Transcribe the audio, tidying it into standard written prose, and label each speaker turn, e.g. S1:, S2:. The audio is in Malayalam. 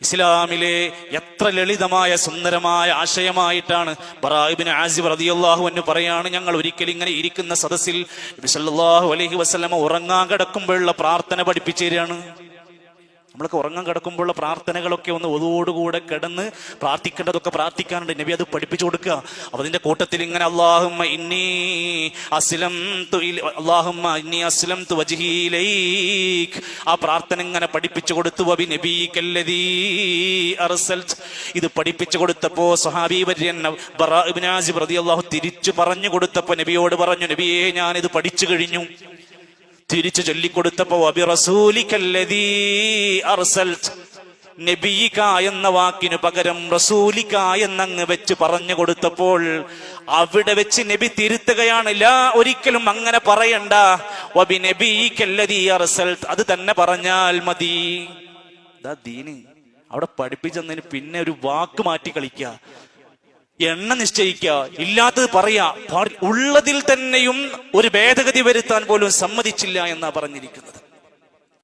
S1: ഇസ്ലാമിലെ എത്ര ലളിതമായ സുന്ദരമായ ആശയമായിട്ടാണ് ബറാ ഇബ്നു ആസിബ് റളിയല്ലാഹു അൻഹു പറയാണ്, ഞങ്ങൾ ഒരിക്കലും ഇങ്ങനെ ഇരിക്കുന്ന സദസ്സിൽ നബി സല്ലല്ലാഹു അലൈഹി വസല്ലമ ഉറങ്ങാൻ കിടക്കുമ്പോഴുള്ള പ്രാർത്ഥന പഠിപ്പിച്ചു തരികയാണ്. നമ്മളൊക്കെ ഉറങ്ങാൻ കിടക്കുമ്പോഴുള്ള പ്രാർത്ഥനകളൊക്കെ ഒന്ന് ഒതുവോടുകൂടെ കിടന്ന് പ്രാർത്ഥിക്കേണ്ടതൊക്കെ പ്രാർത്ഥിക്കാനുണ്ട്. നബി അത് പഠിപ്പിച്ചു കൊടുക്കുക. അപ്പൊ അതിന്റെ കൂട്ടത്തിൽ ഇങ്ങനെ അല്ലാഹുമ്മ ഇന്നി അസ്ലംതു വജ്ഹി ഇലൈക്, ആ പ്രാർത്ഥന ഇങ്ങനെ പഠിപ്പിച്ചു കൊടുത്തു. വബി നബിക്കല്ലദീ അർസൽത, ഇത് പഠിപ്പിച്ചു കൊടുത്തപ്പോ സ്വഹാബി വര്യൻ ബറാ ഇബ്നു ആസിബ് റളിയല്ലാഹു തിരിച്ചു പറഞ്ഞു കൊടുത്തപ്പോ നബിയോട് പറഞ്ഞു, നബിയേ ഞാനിത് പഠിച്ചു കഴിഞ്ഞു. തിരിച്ചു ചൊല്ലിക്കൊടുത്തപ്പോ വബി റസൂലിക്കല്ലദീ അർസൽത, നബിയിക എന്ന വാക്കിനു പകരം റസൂലിക എന്നങ്ങ് വെച്ച് പറഞ്ഞു കൊടുത്തപ്പോൾ അവിടെ വെച്ച് നബി തിരുത്തുകയാണ്, ലാ ഒരിക്കലും അങ്ങനെ പറയണ്ട, വബി നബിയിക്കല്ലദീ അർസൽത, അത് തന്നെ പറഞ്ഞാൽ മതി. ഇതാ ദീന്. അവിടെ പഠിപ്പിച്ചതിന് പിന്നെ ഒരു വാക്ക് മാറ്റി കളിക്കുക, എണ്ണ നിശ്ചയിക്കുക, ഇല്ലാത്തത് പറയാ, ഉള്ളതിൽ തന്നെയും ഒരു ഭേദഗതി വരുത്താൻ പോലും സമ്മതിച്ചില്ല എന്നാ പറഞ്ഞിരിക്കുന്നത്.